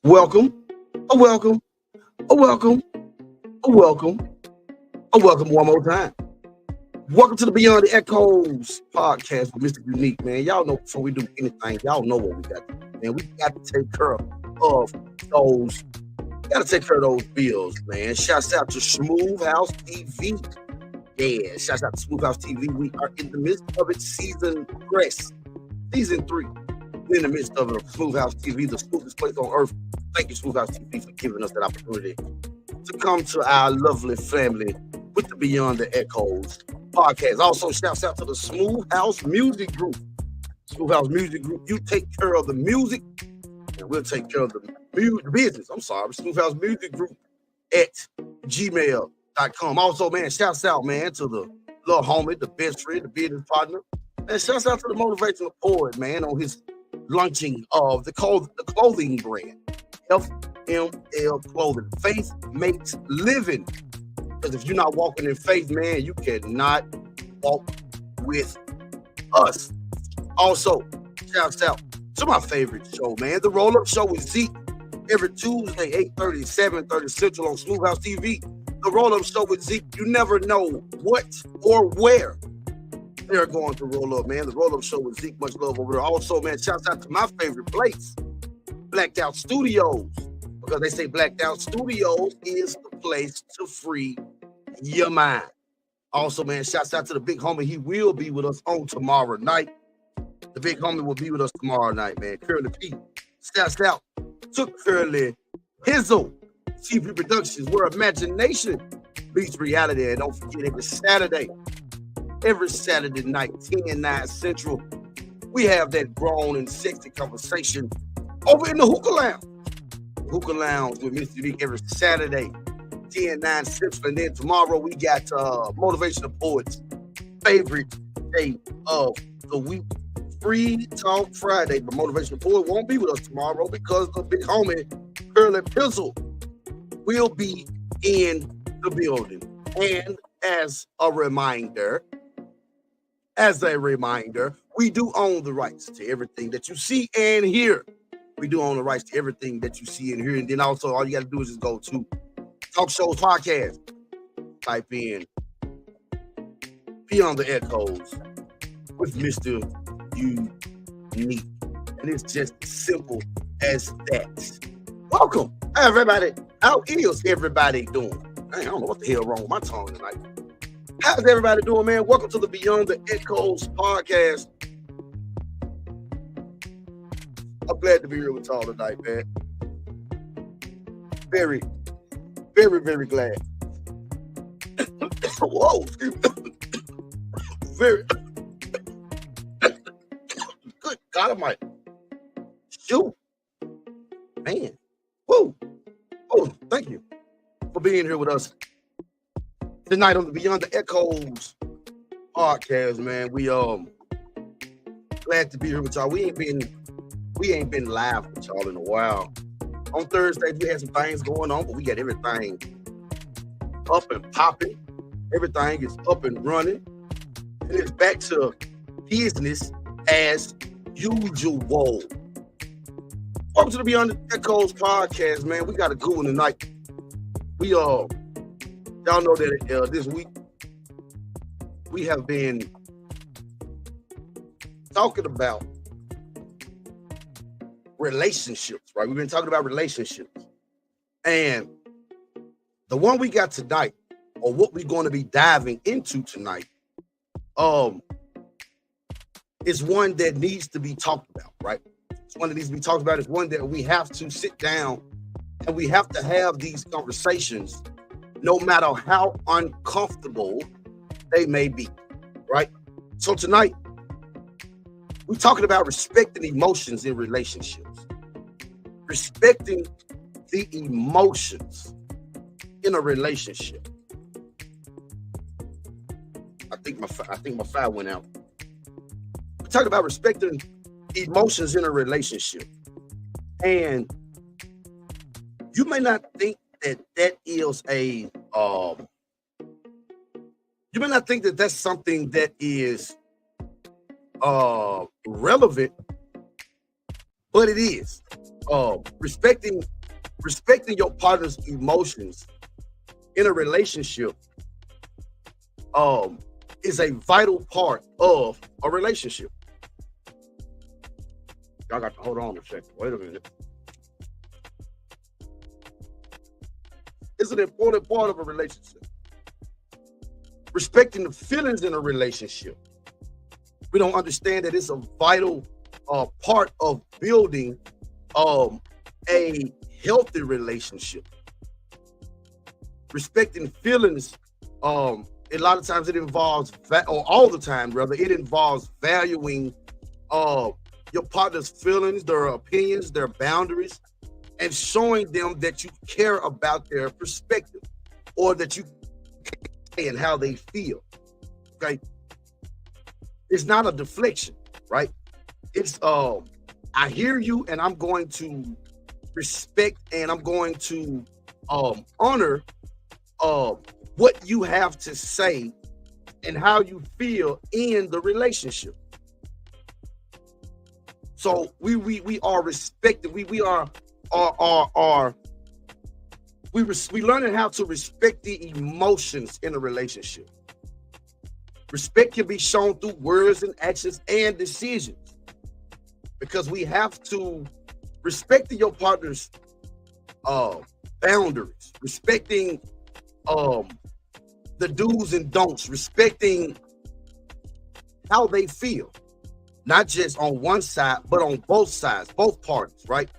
Welcome, welcome, welcome, welcome, welcome one more time. Welcome to the Beyond the Echoes podcast with Mr. Unique, man. Y'all know before we do anything, y'all know what we got to do, man. We got to take care of those, bills, man. Shouts out to Smooth House TV. Yeah, shouts out to Smooth House TV. We are in the midst of it, season 3. We're in the midst of it, Smooth House TV, the smoothest place on earth. Thank you, Smooth House TV, for giving us that opportunity to come to our lovely family with the Beyond the Echoes podcast. Also, shouts out to the Smooth House Music Group. Smooth House Music Group, you take care of the music, and we'll take care of the business. Smooth House Music Group at gmail.com. Also, man, shouts out, man, to the little homie, the best friend, the business partner. And shouts out to the motivational poet, man, on his launching of the clothing brand, FML Clothing. Faith makes living. Because if you're not walking in faith, man, you cannot walk with us. Also, shouts out to my favorite show, man, the Roll Up Show with Zeke. Every Tuesday, 8:30, 7:30 Central on Smooth House TV. The Roll Up Show with Zeke. You never know what or where they're going to roll up, man. The Roll Up Show with Zeke. Much love over there. Also, man, shouts out to my favorite place, Blacked Out Studios. Because they say Blacked Out Studios is the place to free your mind. Also, man, shouts out to the big homie. He will be with us on tomorrow night. The big homie will be with us tomorrow night, man. Curly P. Shouts out to Curly Hizzle. TV Productions, where imagination meets reality. And don't forget, every Saturday night, 10-9 Central, we have that grown and sexy conversation over in the Hookah Lounge. Hookah Lounge with Mr. Unique every Saturday, 10-9 Central. And then tomorrow we got Motivational Poets' favorite day of the week, Free Talk Friday. But Motivational Poet won't be with us tomorrow because the big homie, Curly Pizzle, will be in the building. And as a reminder, we do own the rights to everything that you see and hear. We do own the rights to everything that you see and hear. And then also, all you got to do is just go to Talk Shows Podcast. Type in Beyond the Echoes with Mr. Unique. And it's just as simple as that. Welcome, everybody. How is everybody doing? I don't know what the hell wrong with my tongue tonight. How's everybody doing, man? Welcome to the Beyond the Echoes podcast. I'm glad to be here with y'all tonight, man. Very, very, very glad. Whoa, excuse me. Very good God Almighty. Shoot, man. Woo. Oh, thank you for being here with us tonight on the Beyond the Echoes podcast, man. We glad to be here with y'all. We ain't been live with y'all in a while. On Thursday, we had some things going on, but we got everything up and popping. Everything is up and running. And it's back to business as usual. Welcome to the Beyond the Echoes podcast, man. We got a good one tonight. We y'all know that this week we have been talking about relationships, right? We've been talking about relationships. And the one we got tonight, or what we're going to be diving into tonight, is one that needs to be talked about, right? It's one that needs to be talked about. It's one that we have to sit down and we have to have these conversations, no matter how uncomfortable they may be, right? So tonight, we're talking about respecting emotions in relationships. Respecting the emotions in a relationship. I think my fire went out. We're talking about respecting emotions in a relationship. And you may not think that is a you may not think that that's something that is relevant, but it is. Respecting Respecting your partner's emotions in a relationship is a vital part of a relationship. Y'all got to hold on a second. Wait a minute. It's an important part of a relationship. Respecting the feelings in a relationship. We don't understand that it's a vital part of building a healthy relationship. Respecting feelings, a lot of times it involves, or all the time rather, it involves valuing your partner's feelings, their opinions, their boundaries, and showing them that you care about their perspective or that you care and how they feel. Okay. It's not a deflection, right? It's I hear you and I'm going to respect and I'm going to honor what you have to say and how you feel in the relationship. So we are respected. We learning how to respect the emotions in a relationship. Respect can be shown through words and actions and decisions, because we have to respect your partner's boundaries, respecting the do's and don'ts, respecting how they feel, not just on one side, but on both sides, both parties, right?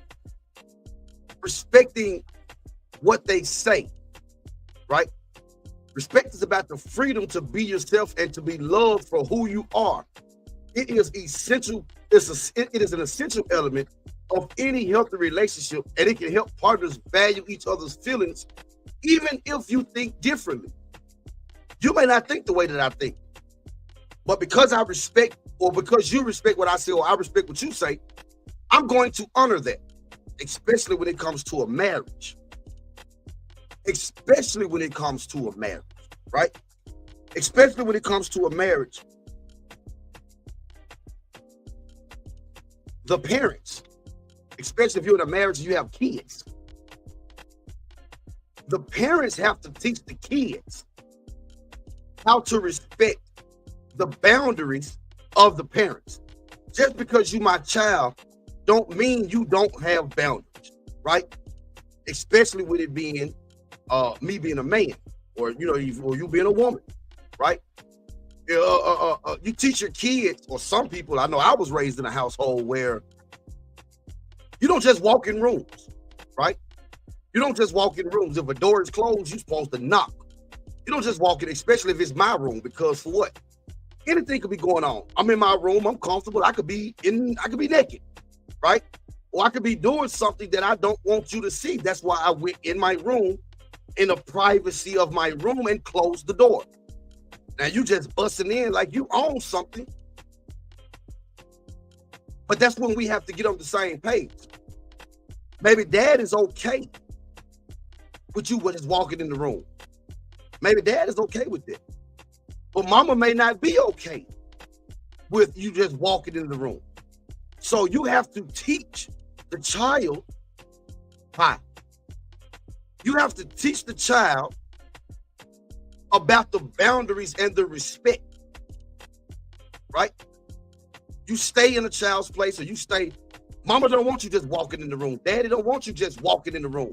Respecting what they say, right? Respect is about the freedom to be yourself and to be loved for who you are. It is essential. It is an essential element of any healthy relationship, and it can help partners value each other's feelings, even if you think differently. You may not think the way that I think, but because I respect, or because you respect what I say, or I respect what you say, I'm going to honor that, especially when it comes to a marriage. Especially when it comes to a marriage, right? Especially when it comes to a marriage. The parents, especially if you're in a marriage and you have kids, the parents have to teach the kids how to respect the boundaries of the parents. Just because you my child don't mean you don't have boundaries, right? Especially with it being me being a man, or you being a woman, right? You teach your kids, or some people. I know I was raised in a household where you don't just walk in rooms, right? You don't just walk in rooms. If a door is closed, you're supposed to knock. You don't just walk in, especially if it's my room, because for what? Anything could be going on. I'm in my room. I'm comfortable. I could be naked, right? Or I could be doing something that I don't want you to see. That's why I went in my room, in the privacy of my room, and closed the door. Now you just busting in like you own something. But that's when we have to get on the same page. Maybe dad is okay with you just walking in the room. Maybe dad is okay with it. But mama may not be okay with you just walking in the room. So you have to teach the child how. You have to teach the child about the boundaries and the respect, right? You stay in a child's place, or you stay. Mama don't want you just walking in the room. Daddy don't want you just walking in the room.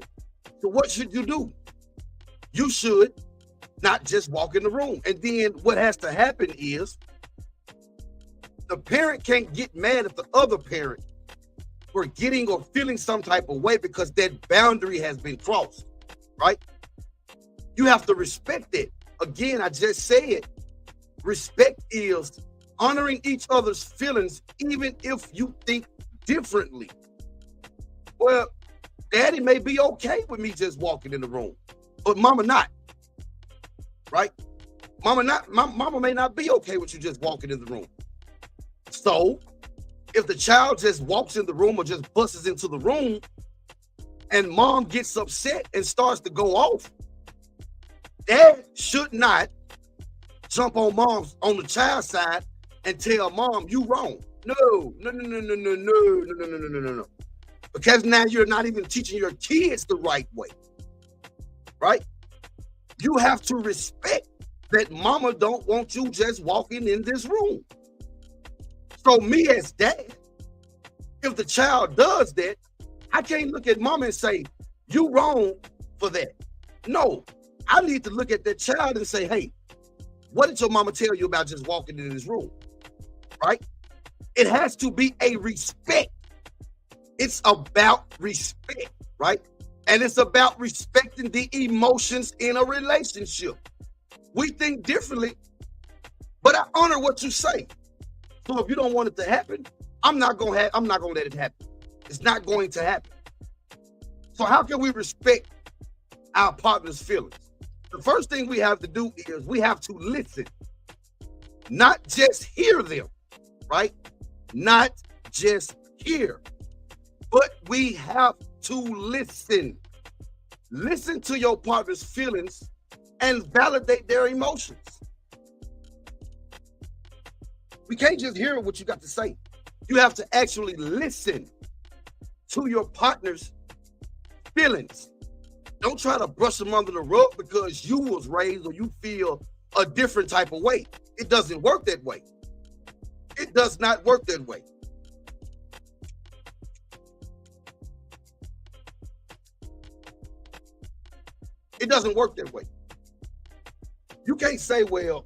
So what should you do? You should not just walk in the room. And then what has to happen is the parent can't get mad at the other parent for getting or feeling some type of way because that boundary has been crossed, right? You have to respect it. Again, I just said, respect is honoring each other's feelings, even if you think differently. Well, daddy may be okay with me just walking in the room, but mama not, right? Mama may not be okay with you just walking in the room. So if the child just walks in the room or just busts into the room and mom gets upset and starts to go off, dad should not jump on the child's side and tell mom you wrong. No. because now you're not even teaching your kids the right way, right? You have to respect that mama don't want you just walking in this room. So me as dad, if the child does that, I can't look at mama and say, you wrong for that. No, I need to look at that child and say, hey, what did your mama tell you about just walking in this room, right? It has to be a respect. It's about respect, right? And it's about respecting the emotions in a relationship. We think differently, but I honor what you say. So if you don't want it to happen, I'm not gonna let it happen. It's not going to happen. So how can we respect our partner's feelings? The first thing we have to do is we have to listen, not just hear them, right? Not just hear, but we have to listen. Listen to your partner's feelings and validate their emotions. We can't just hear what you got to say. You have to actually listen to your partner's feelings. Don't try to brush them under the rug because you was raised or you feel a different type of way. It doesn't work that way. It does not work that way. It doesn't work that way. You can't say, well,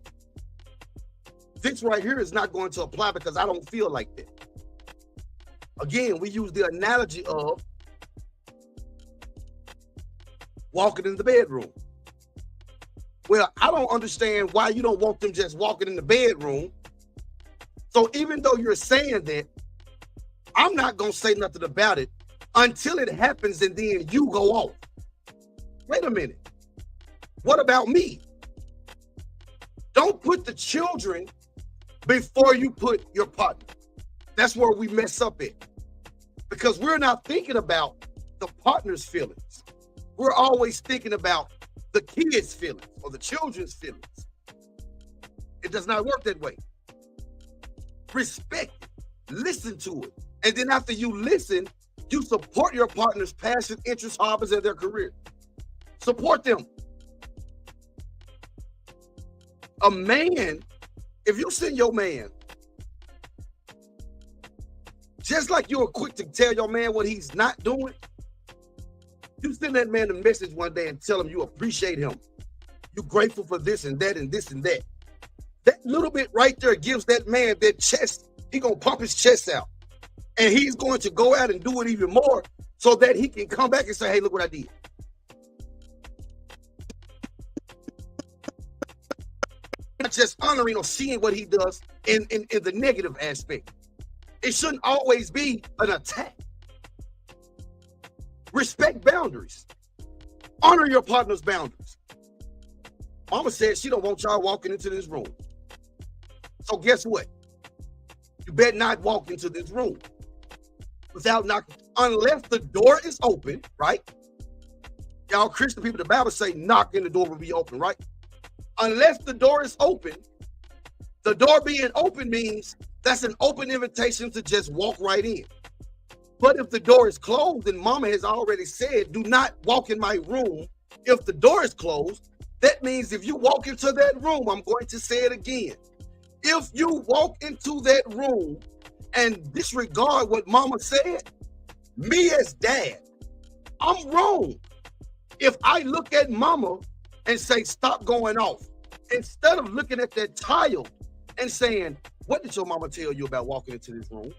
this right here is not going to apply because I don't feel like that. Again, we use the analogy of walking in the bedroom. Well, I don't understand why you don't want them just walking in the bedroom. So even though you're saying that, I'm not going to say nothing about it until it happens and then you go off. Wait a minute. What about me? Don't put the children before you put your partner. That's where we mess up at. Because we're not thinking about the partner's feelings. We're always thinking about the kids' feelings or the children's feelings. It does not work that way. Respect it. Listen to it. And then after you listen, you support your partner's passion, interests, hobbies, and their career. Support them. A man, if you send your man, just like you're quick to tell your man what he's not doing, you send that man a message one day and tell him you appreciate him. You're grateful for this and that and this and that. That little bit right there gives that man that chest. He's going to pump his chest out. And he's going to go out and do it even more so that he can come back and say, hey, look what I did. Not just honoring or seeing what he does in the negative aspect. It shouldn't always be an attack. Respect boundaries. Honor your partner's boundaries. Mama said she don't want y'all walking into this room. So guess what? You better not walk into this room without knocking, unless the door is open, right? Y'all Christian people, the Bible say knock and the door will be open, right? Unless the door is open, the door being open means that's an open invitation to just walk right in. But if the door is closed, and mama has already said, do not walk in my room. If the door is closed, that means if you walk into that room, I'm going to say it again. If you walk into that room and disregard what mama said, me as dad, I'm wrong. If I look at mama and say, stop going off, instead of looking at that tile and saying, what did your mama tell you about walking into this room?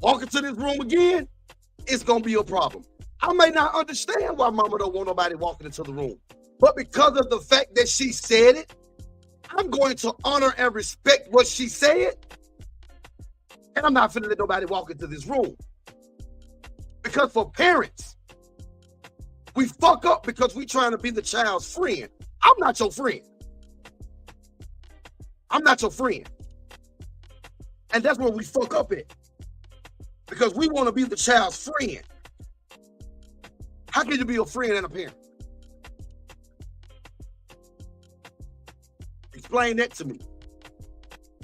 Walk into this room again, it's going to be a problem. I may not understand why mama don't want nobody walking into the room, but because of the fact that she said it, I'm going to honor and respect what she said, and I'm not finna let nobody walk into this room. Because for parents, we fuck up because we trying to be the child's friend. I'm not your friend. I'm not your friend. And that's where we fuck up at. Because we want to be the child's friend. How can you be a friend and a parent? Explain that to me.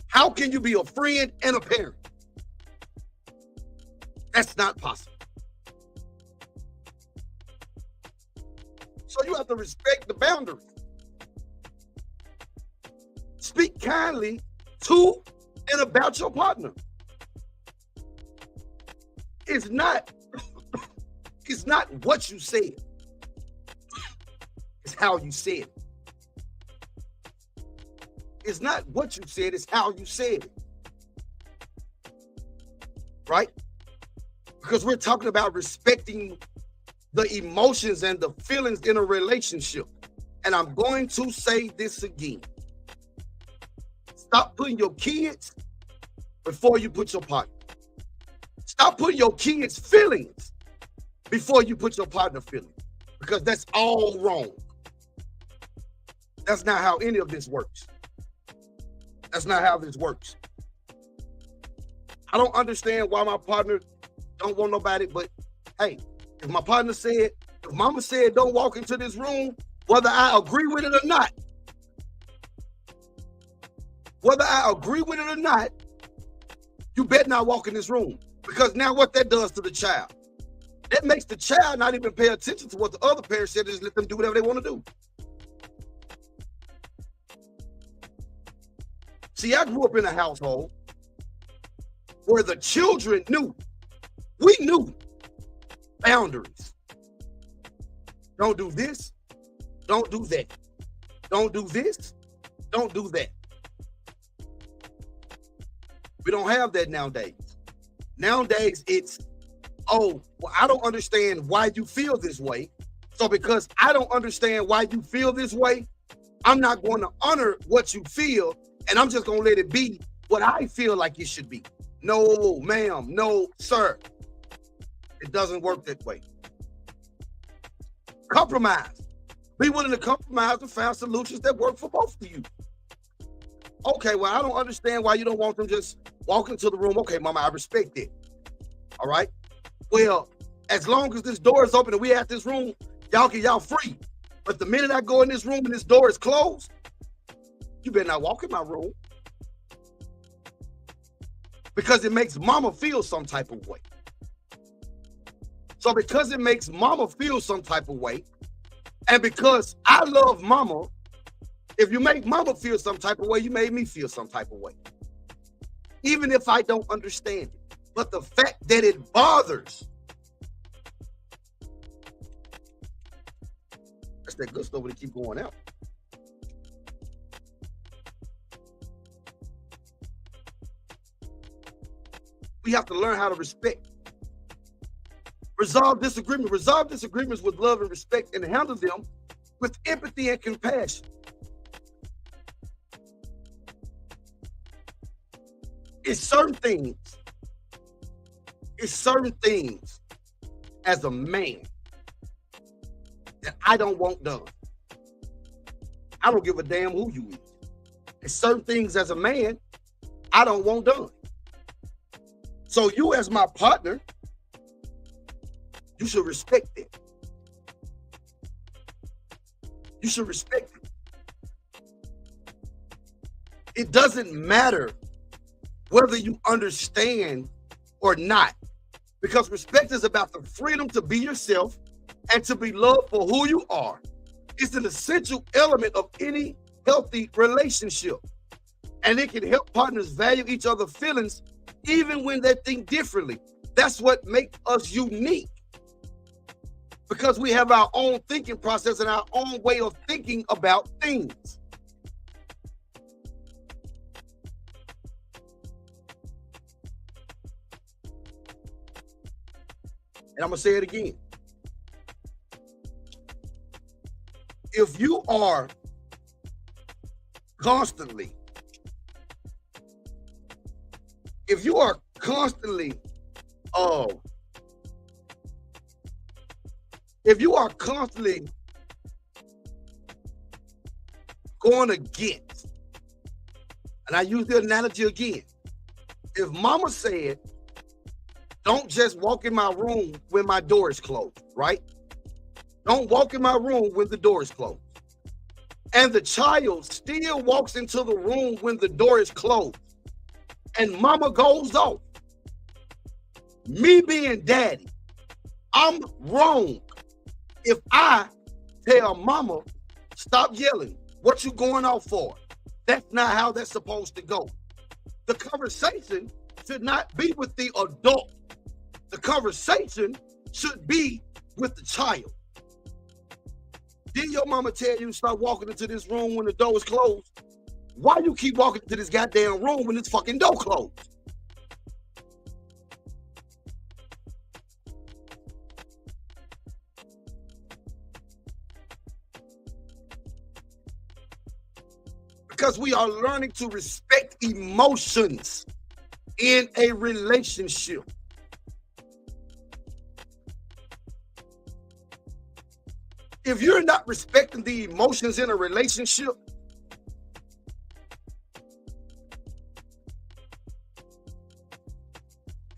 How can you be a friend and a parent? That's not possible. you have to respect the boundaries. Speak kindly to and about your partner. It's not what you said. It's how you said it. It's not what you said, it's how you said it. Right? Because we're talking about respecting the emotions and the feelings in a relationship. And I'm going to say this again. Stop putting your kids before you put your partner. Stop putting your kids' feelings before you put your partner feelings. Because that's all wrong. That's not how any of this works. That's not how this works. I don't understand why my partner don't want nobody, but hey, if my partner said, if mama said don't walk into this room, whether I agree with it or not, you better not walk in this room. Because now what that does to the child, that makes the child not even pay attention to what the other parent said, just let them do whatever they want to do. See, I grew up in a household where the children we knew boundaries. Don't do this, don't do that. Don't do this, don't do that. We don't have that nowadays. Nowadays, it's, oh, well, I don't understand why you feel this way. So because I don't understand why you feel this way, I'm not going to honor what you feel, and I'm just going to let it be what I feel like it should be. No, ma'am. No, sir. It doesn't work that way. Compromise. Be willing to compromise and find solutions that work for both of you. Okay, well, I don't understand why you don't want them just walking into the room. Okay, mama, I respect it. All right? Well, as long as this door is open and we at this room, y'all free. But the minute I go in this room and this door is closed, you better not walk in my room. Because it makes mama feel some type of way. So because it makes mama feel some type of way, and because I love mama, if you make mama feel some type of way, you made me feel some type of way. Even if I don't understand it. But the fact that it bothers, that's that good stuff when it keep going out. We have to learn how to respect. Resolve disagreements. Resolve disagreements with love and respect, and handle them with empathy and compassion. It's certain things as a man that I don't want done. I don't give a damn who you is. It's certain things as a man I don't want done. So you as my partner, you should respect it. You should respect it. It doesn't matter whether you understand or not, because respect is about the freedom to be yourself and to be loved for who you are. It's an essential element of any healthy relationship, and it can help partners value each other's feelings even when they think differently. That's what makes us unique, because we have our own thinking process and our own way of thinking about things. And I'm going to say it again. If you are constantly going against, and I use the analogy again, if mama said, don't just walk in my room when my door is closed, right? Don't walk in my room when the door is closed. And the child still walks into the room when the door is closed, and mama goes off. Me being daddy, I'm wrong if I tell mama, stop yelling. What you going off for? That's not how that's supposed to go. The conversation should not be with the adult. The conversation should be with the child. Did your mama tell you to stop walking into this room when the door is closed? Why you keep walking into this goddamn room when this fucking door closed? Because we are learning to respect emotions in a relationship. If you're not respecting the emotions in a relationship,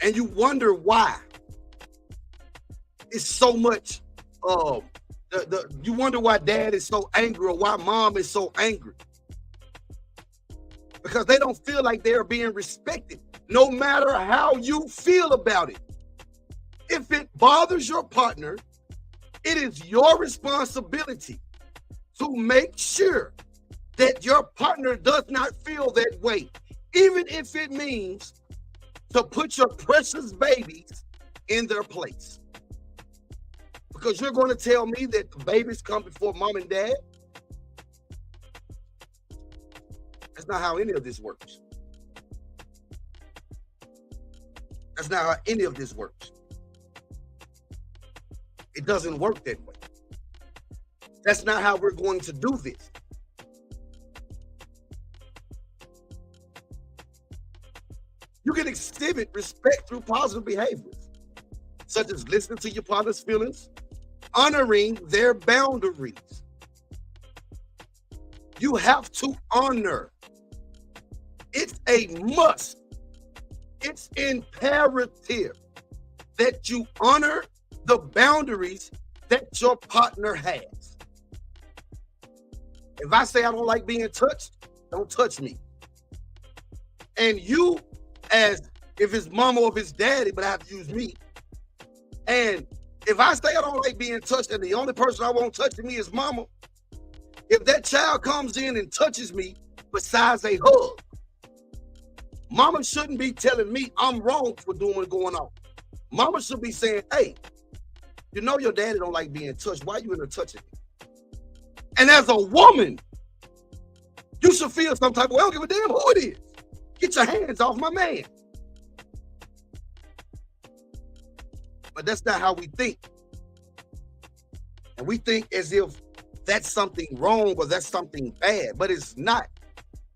and you wonder why it's so much, you wonder why dad is so angry or why mom is so angry. Because they don't feel like they're being respected, no matter how you feel about it. If it bothers your partner, it is your responsibility to make sure that your partner does not feel that way, even if it means to put your precious babies in their place. Because you're going to tell me that the babies come before mom and dad? That's not how any of this works. That's not how any of this works. It doesn't work that way. That's not how we're going to do this. You can exhibit respect through positive behaviors, such as listening to your partner's feelings, honoring their boundaries. You have to honor. It's a must. It's imperative that you honor the boundaries that your partner has. If I say I don't like being touched, don't touch me. And you, as if it's mama or if it's daddy, but I have to use me. And if I say I don't like being touched and the only person I won't touch me is mama, if that child comes in and touches me besides a hug, mama shouldn't be telling me I'm wrong for doing what's going on. Mama should be saying, hey, you know your daddy don't like being touched. Why you in there touching me? And as a woman, you should feel some type of way. I don't give a damn who it is. Get your hands off my man. But that's not how we think. And we think as if that's something wrong or that's something bad, but it's not.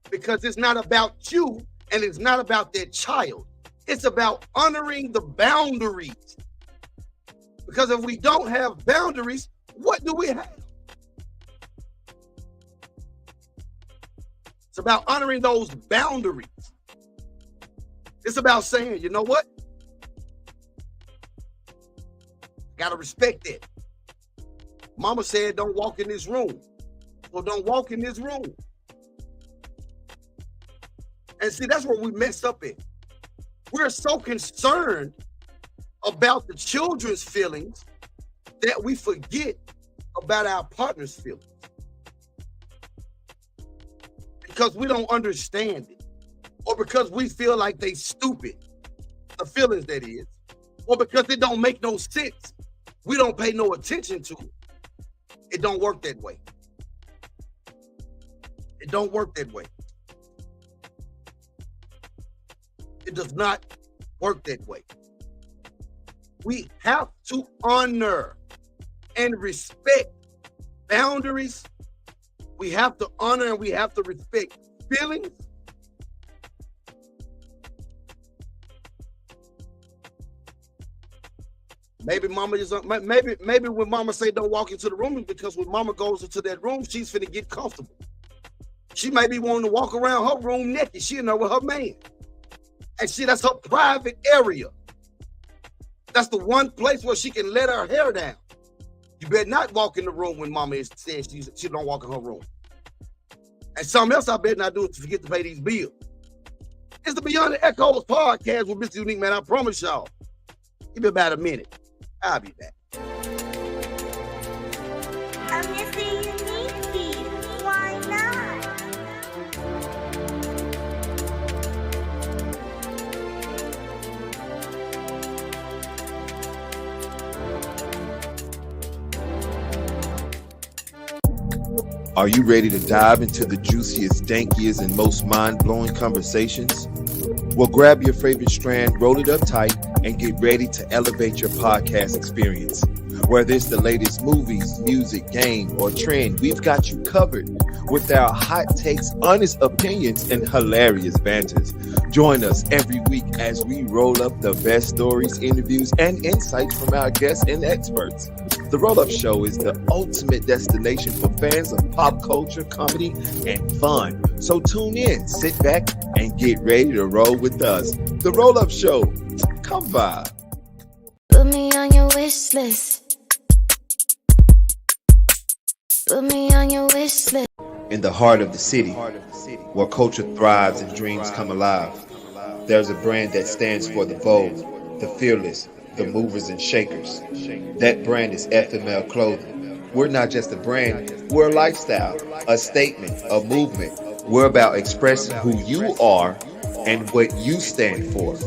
Because it's not about you and it's not about that child. It's about honoring the boundaries. Because if we don't have boundaries, what do we have? It's about honoring those boundaries. It's about saying, you know what? Gotta respect it. Mama said, don't walk in this room. Well, don't walk in this room. And see, that's where we messed up at. We're so concerned about the children's feelings that we forget about our partner's feelings. Because we don't understand it. Or because we feel like they stupid. The feelings that is. Or because it don't make no sense. We don't pay no attention to it. It don't work that way. It don't work that way. It does not work that way. We have to honor and respect boundaries. We have to honor and we have to respect feelings. Maybe mama is maybe when mama say don't walk into the room is because when mama goes into that room, she's finna get comfortable. She may be wanting to walk around her room naked. She in there with her man. And see, that's her private area. That's the one place where she can let her hair down. You better not walk in the room when mama is saying she don't walk in her room. And something else I better not do is forget to pay these bills. It's the Beyond the Echoes podcast with Mr. Unique, man. I promise y'all. Give me about a minute. I'll be back. I'm Are you ready to dive into the juiciest, dankiest, and most mind-blowing conversations? Well, grab your favorite strand, roll it up tight, and get ready to elevate your podcast experience. Whether it's the latest movies, music, game, or trend, we've got you covered with our hot takes, honest opinions, and hilarious banters. Join us every week as we roll up the best stories, interviews, and insights from our guests and experts. The Roll Up Show is the ultimate destination for fans of pop culture, comedy, and fun. So tune in, sit back, and get ready to roll with us. The Roll Up Show. Come vibe. Put me on your wish list. Put me on your wish list. In the heart of the city, where culture thrives and dreams come alive, there's a brand that stands for the bold, the fearless, the movers and shakers. That brand is FML Clothing. We're not just a brand, we're a lifestyle, a statement, a movement. We're about expressing who you are and what you stand for.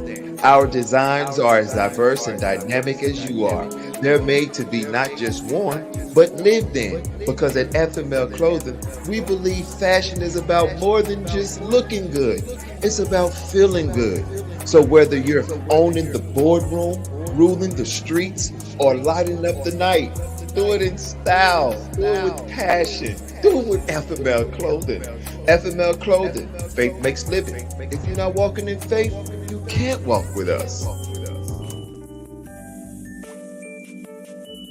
Our designs are as diverse and dynamic as you are. They're made to be not just worn, but lived in. Because at FML Clothing, we believe fashion is about more than just looking good. It's about feeling good. So whether you're owning the boardroom, ruling the streets, or lighting up the night, do it in style, do it with passion, do it with FML Clothing. FML Clothing, faith makes living. If you're not walking in faith, you can't walk with us.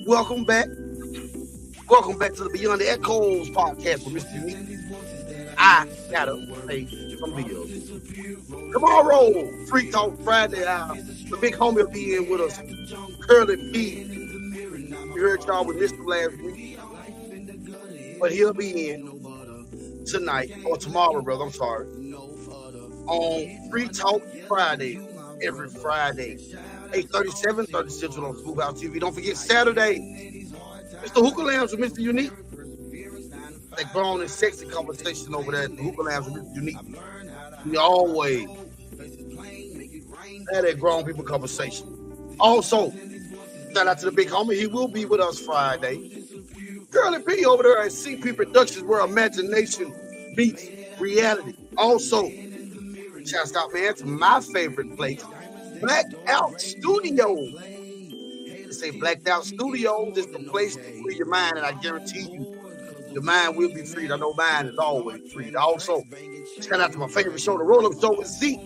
Welcome back. Welcome back to the Beyond the Echoes podcast with Mr. Unique. I gotta pay some bills. Tomorrow, Free Talk Friday, the big homie will be in with us, Curly P. We heard y'all with Mr. last week, but he'll be in tonight, or tomorrow, brother, I'm sorry, on Free Talk Friday, every Friday, 8:30, 7:30 Central on Smooth House TV. Don't forget Saturday, Mr. Hookah Lounge with Mr. Unique. That grown and sexy conversation over there at the Hookah Lounge with Mr. Unique. We always had that grown people conversation. Also, shout out to the big homie. He will be with us Friday. Curly P over there at CP Productions, where imagination meets reality. Also, shout out, man, to my favorite place, Blacked Out Studios. They say Blacked Out Studios is the place to free your mind, and I guarantee you, your mind will be freed. I know mine is always freed. Also, shout out to my favorite show, The Roll Up Show with Zeke.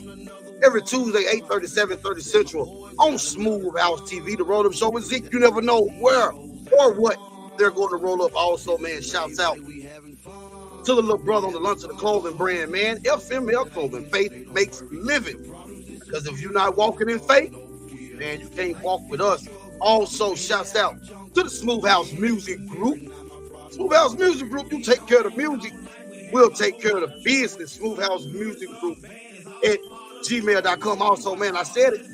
Every Tuesday, 8:30, 7:30 Central on Smooth House TV. The Roll Up Show with Zeke. You never know where or what they're going to roll up. Also, man, shouts out to the little brother on the Lunch of the Clothing brand, man. FML Clothing. Faith makes living. Because if you're not walking in faith, man, you can't walk with us. Also, shouts out to the Smooth House Music Group. Smooth House Music Group, you take care of the music. We'll take care of the business. Smooth House Music Group at gmail.com. Also, man, I said it.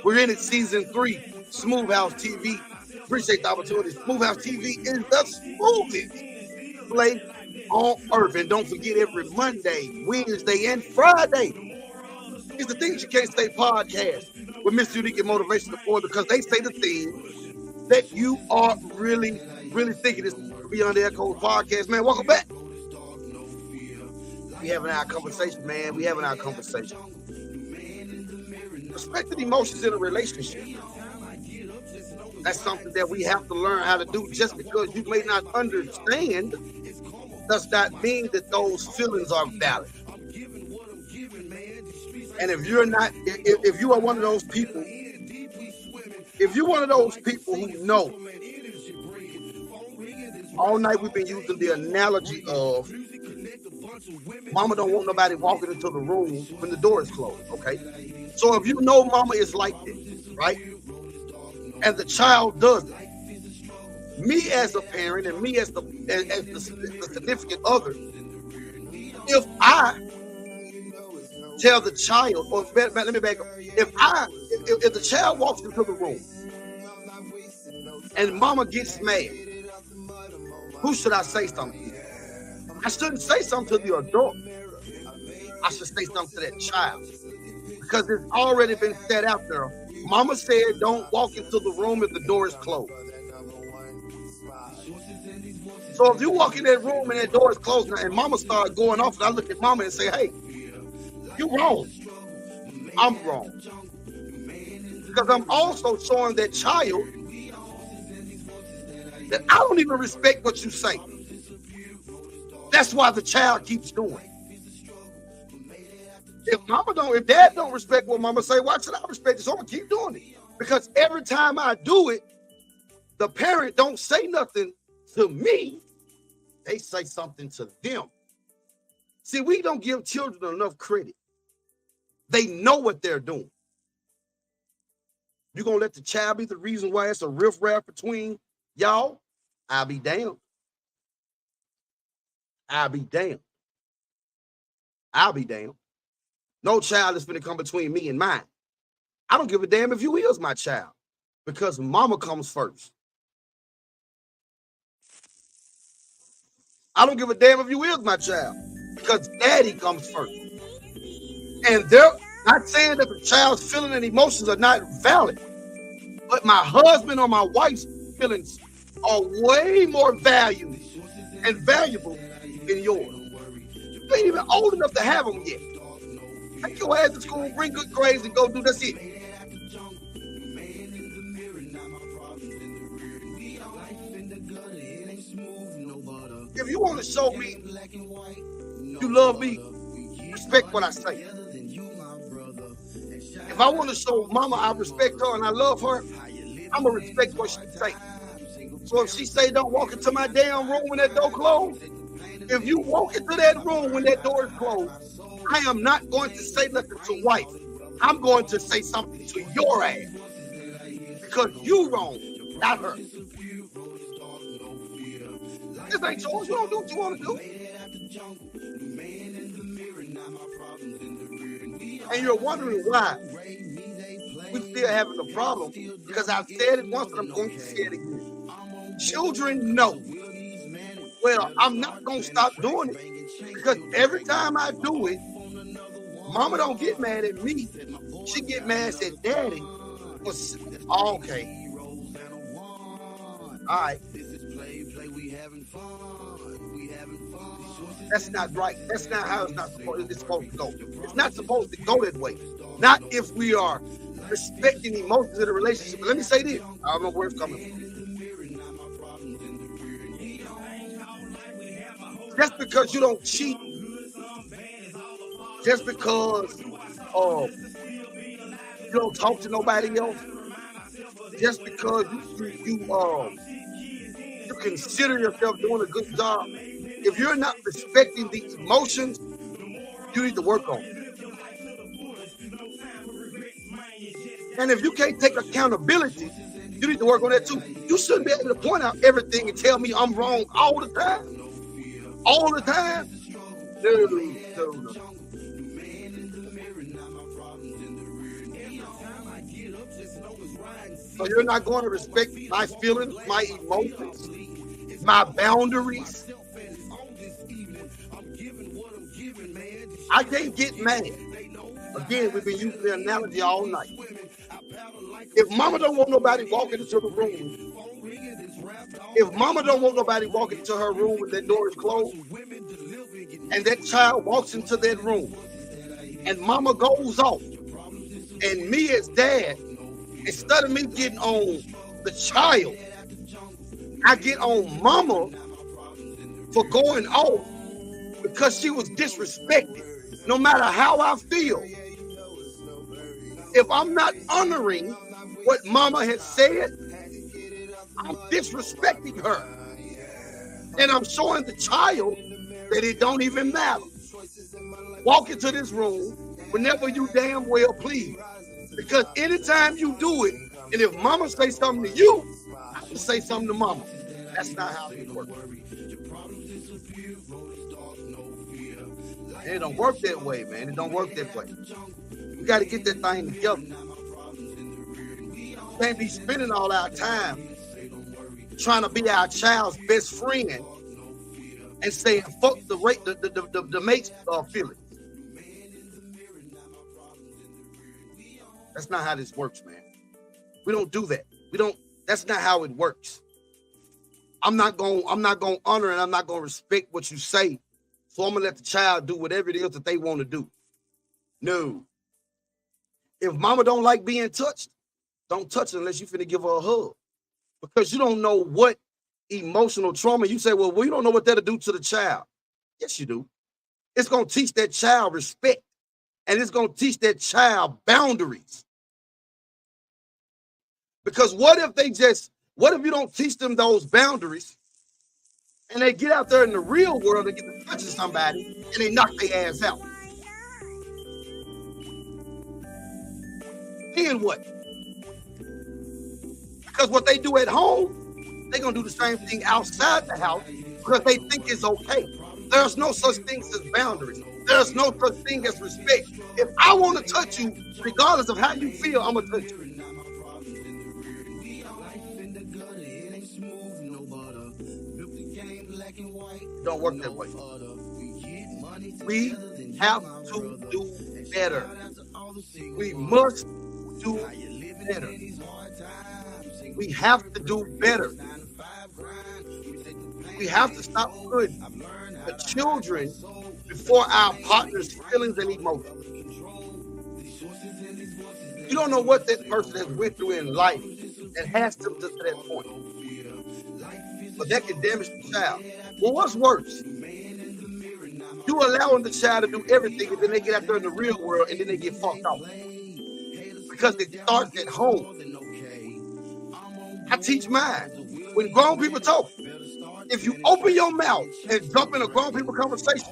We're in it, season 3. Smooth House TV. Appreciate the opportunity. Smooth House TV is the smoothest place on earth. And don't forget, every Monday, Wednesday, and Friday is the Things You Can't Say podcast with Mr. Unique and Motivation Before, because they say the thing that you are really thinking. Is Beyond the Echoes podcast, man. Welcome back. We having our conversation, man. We having our conversation. Respecting emotions in a relationship. That's something that we have to learn how to do. Just because you may not understand does not mean that those feelings are valid. And if you're not, if you are one of those people, if you're one of those people who know, all night we've been using the analogy of mama don't want nobody walking into the room when the door is closed, okay? So if you know mama is like this, right? And the child doesn't, me as a parent and me as the significant other, if I tell the child, or let me back up, if the child walks into the room and mama gets mad, who should I say something to? I shouldn't say something to the adult. I should say something to that child, because it's already been set out there. Mama said don't walk into the room if the door is closed. So if you walk in that room and that door is closed and mama starts going off, and I look at mama and say, hey, you wrong. I'm wrong. Because I'm also showing that child that I don't even respect what you say. That's why the child keeps doing it. If dad don't respect what mama say, why should I respect it? So I'm gonna keep doing it. Because every time I do it, the parent don't say nothing to me, they say something to them. See, we don't give children enough credit. They know what they're doing. You're gonna let the child be the reason why it's a riffraff between y'all? I'll be damned. I'll be damned. I'll be damned. No child is gonna come between me and mine. I don't give a damn if you is my child, because mama comes first. I don't give a damn if you is my child, because daddy comes first. And they're not saying that the child's feelings and emotions are not valid, but my husband or my wife's feelings are way more valuable and valuable than yours. You ain't even old enough to have them yet. Take your ass to school, bring good grades, and go do that's it. If you want to show me you love me, respect what I say. If I want to show mama I respect her and I love her, I'm going to respect what she say. So if she say don't walk into my damn room when that door closed, if you walk into that room when that door is closed, I am not going to say nothing to wife. I'm going to say something to your ass. Because you wrong, not her. This ain't yours. You don't do what you want to do. And you're wondering why we still having a problem, because I've said it once and I'm going to say it again. Children know. Well, I'm not going to stop doing it, because every time I do it, mama don't get mad at me. She get mad at daddy. Okay. All right. That's not right. That's not how it's supposed to go. It's not supposed to go that way. Not if we are respecting emotions in a relationship. But let me say this. I don't know where it's coming from. Just because you don't cheat, just because you don't talk to nobody else, just because you consider yourself doing a good job, if you're not respecting these emotions, you need to work on it. And if you can't take accountability, you need to work on that too. You shouldn't be able to point out everything and tell me I'm wrong all the time. All the time? No. So you're not going to respect my feelings, my emotions, my boundaries. I can't get mad. Again, we've been using the analogy all night. If mama don't want nobody walking into the room, if mama don't want nobody walking into her room when that door is closed, and that child walks into that room, and mama goes off, and me as dad, instead of me getting on the child, I get on mama for going off because she was disrespected. No matter how I feel, if I'm not honoring what mama has said, I'm disrespecting her. And I'm showing the child that it don't even matter. Walk into this room whenever you damn well please. Because anytime you do it, and if mama say something to you, I can say something to mama. That's not how it works. It don't work that way, man. It don't work that way. We got to get that thing together. We can't be spending all our time trying to be our child's best friend and saying fuck the mate's feelings. That's not how this works, man. We don't do that. That's not how it works. I'm not gonna honor and I'm not gonna respect what you say. So I'm gonna let the child do whatever it is that they want to do. No. If mama don't like being touched, don't touch her unless you finna give her a hug. Because you don't know what emotional trauma. You say, well, you don't know what that'll do to the child. Yes, you do. It's gonna teach that child respect. And it's gonna teach that child boundaries. Because what if you don't teach them those boundaries and they get out there in the real world and get to touching somebody and they knock their ass out? Then what? Because what they do at home, they're going to do the same thing outside the house because they think it's okay. There's no such thing as boundaries. There's no such thing as respect. If I want to touch you, regardless of how you feel, I'm going to touch you. Don't work that way. We have to do better. We must do better. We have to do better. We have to stop putting the children before our partner's feelings and emotions. You don't know what that person has went through in life that has them to that point. But that can damage the child. Well, what's worse? You allowing the child to do everything and then they get out there in the real world and then they get fucked off. Because it starts at home. I teach mine. When grown people talk, if you open your mouth and jump in a grown people conversation,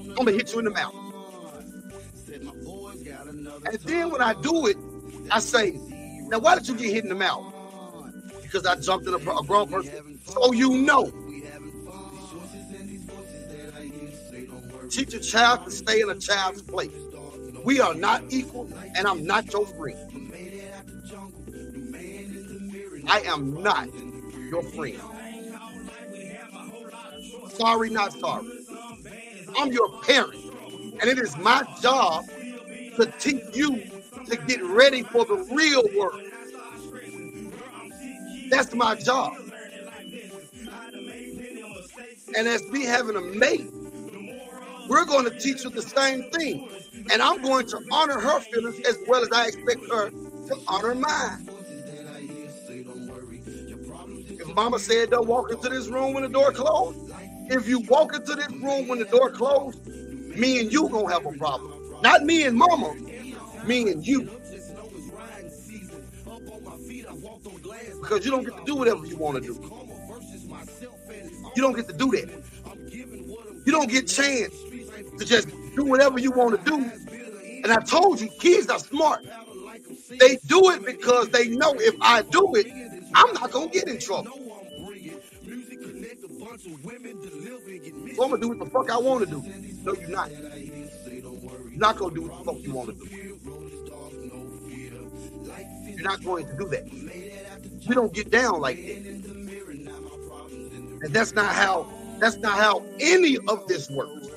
I'm gonna hit you in the mouth. And then when I do it, I say, now why did you get hit in the mouth? Because I jumped in a grown person. So you know. Teach a child to stay in a child's place. We are not equal, and I'm not your friend. I am not your friend. Sorry, not sorry. I'm your parent, and it is my job to teach you to get ready for the real world. That's my job. And as me having a mate, we're going to teach her the same thing. And I'm going to honor her feelings as well as I expect her to honor mine. If mama said don't walk into this room when the door closed, if you walk into this room when the door closed, me and you gonna have a problem. Not me and mama, me and you. Because you don't get to do whatever you want to do. You don't get to do that. You don't get a chance to just do whatever you want to do. And I told you, kids are smart. They do it because they know if I do it, I'm not going to get in trouble. So I'm going to do what the fuck I want to do. No, you're not. You're not going to do what the fuck you want to do. You're not going to do that. We don't get down like that. And that's not how any of this works.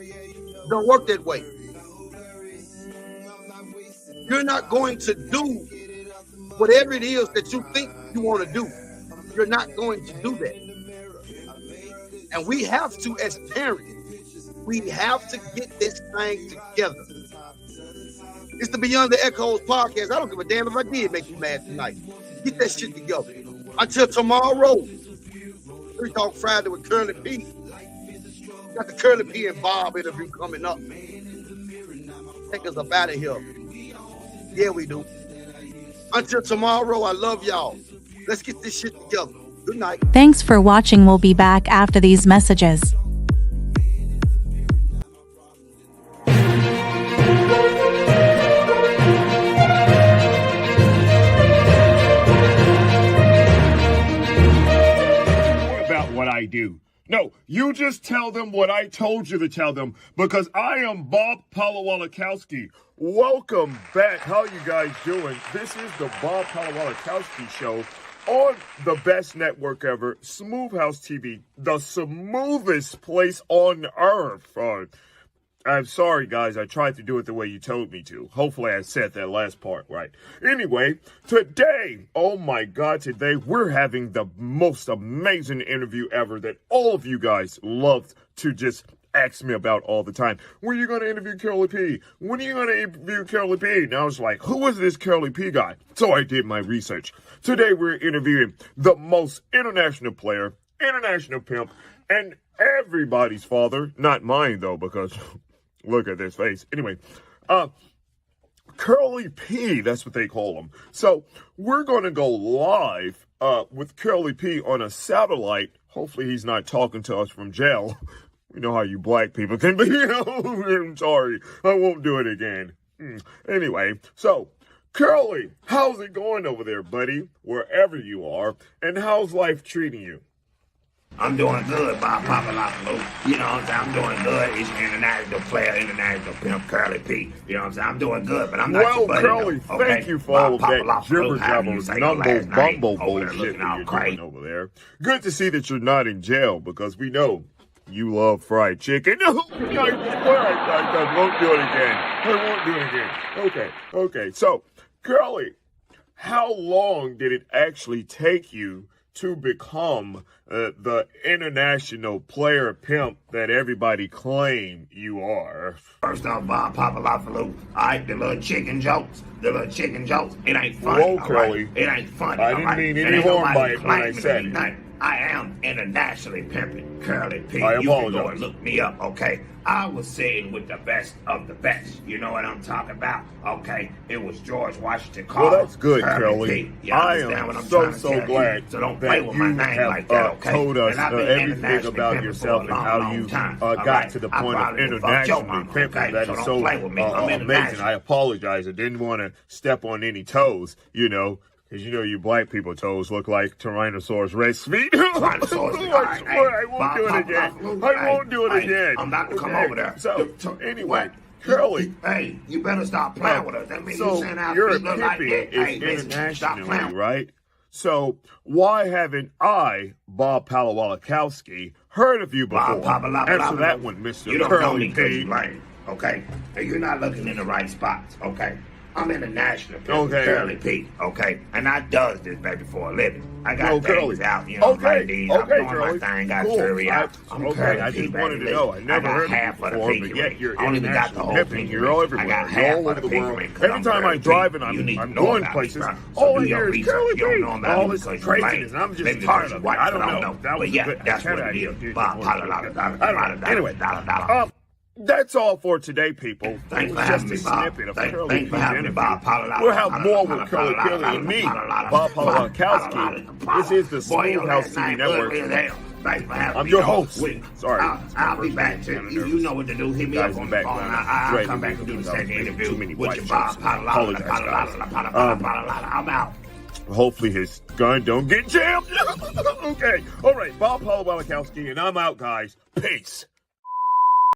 It don't work that way. You're not going to do whatever it is that you think you want to do. You're not going to do that. And we have to, as parents, we have to get this thing together. It's the Beyond the Echoes podcast. I don't give a damn if I did make you mad tonight. Get that shit together. Until tomorrow, we talk Friday with Curly P. Got the Curly P and Bob interview coming up. Take us up out of here. Yeah, we do. Until tomorrow, I love y'all. Let's get this shit together. Good night. Thanks for watching. We'll be back after these messages. What I do. No, you just tell them what I told you to tell them, because I am Bob Palawalakowski. Welcome back. How you guys doing? This is the Bob Palawalakowski Show on the best network ever, Smooth House TV, the smoothest place on earth. I'm sorry, guys. I tried to do it the way you told me to. Hopefully, I said that last part right. Anyway, today, oh my God, today we're having the most amazing interview ever that all of you guys loved to just ask me about all the time. When are you going to interview Curly P? When are you going to interview Curly P? And I was like, who is this Curly P guy? So I did my research. Today, we're interviewing the most international player, international pimp, and everybody's father. Not mine, though, because... Look at this face. Anyway, Curly P, that's what they call him. So we're going to go live with Curly P on a satellite. Hopefully he's not talking to us from jail. You know how you black people can be. I'm sorry. I won't do it again. Anyway, so Curly, how's it going over there, buddy? Wherever you are. And how's life treating you? I'm doing good, Bob Papalopoulos. You know what I'm saying? I'm doing good. He's an international player, international pimp, Curly P. You know what I'm saying? I'm doing good, but I'm not your buddy, Curly, though, okay? thank you for all of that Papalopoulos, however you say your last name, bumble over there bullshit looking that all you're crazy. doing over there. Good to see that you're not in jail, because we know you love fried chicken. I swear I won't do it again. I won't do it again. Okay. So, Curly, how long did it actually take you to become the international player pimp that everybody claim you are? First off, Bob Papalopoulos, all right, the little chicken jokes, it ain't funny, Whoa, all Curly. right? It ain't funny, I all didn't right? mean It any ain't harm nobody by it when I claiming said it. nothing. I am internationally pimping Curly P. I You can go apologize. and look me up, okay? I was sitting with the best of the best. You know what I'm talking about, okay? It was George Washington Carver. Well, that's good, Curly Curly. P. You I understand what am I'm trying to so tell you? glad So don't play that with you my name have like that, okay? told us And I've been everything internationally about pimping yourself for a and how long, you long time, got all right? to the I point of probably fucked your internationally mama, pimping. okay? That So is don't so play with me. I'm amazing. international. I apologize. I didn't want to step on any toes, because you black people toes look like Tyrannosaurus Rex feet. Tyrannosaurus Rex. I swear I won't do it again. I won't do it again. I'm about to come over there. So, anyway, Curly. Hey, you better stop playing with us. That means So you saying our your feet look like pimping that. Hey, is listen, stop internationally, playing. right? So why haven't I, Bob Palawalakowski, heard of you before? Answer that one, Mr. You don't know Curly me because P. you lame, okay? And you're not looking in the right spots, okay? I'm international, Okay. Curly P, okay? And I does this, baby, for a living. I got things Curly. out, like these. I'm doing Curly. my thing, got Cool. jury out. I'm Curly I P, just baby. wanted to know. I never got heard half of of you the before, but pinky yet ring. you're I don't even got the international whole pimping. pinky You're ring. all I everywhere. got You're half all of over the the pinky world. ring 'cause I'm Anytime I Curly drive P. and You need to I'm know going about places, me, bro. all So I do your hear is research. Curly You don't P. know about All me this because you're lame. craziness. I'm just Maybe tired because of it. you're white, I don't but know. That But was yeah, good. that's what it is. Bob, That's all for today, people. Thanks It for was having just me, a Bob. snippet of Thanks Curly for P's having me, Bob. interview. We'll have more with Curly P and me, Bob Palawalakowski. This is the Smooth House TV Network. I'm your host. Sorry. I'll be back to you. You know what to do. Hit me up on the phone. I'll come back and do the second interview with your Bob. I'm out. Hopefully his gun don't get jammed. Okay. All right. Bob Palawalakowski, and I'm out, guys. Peace.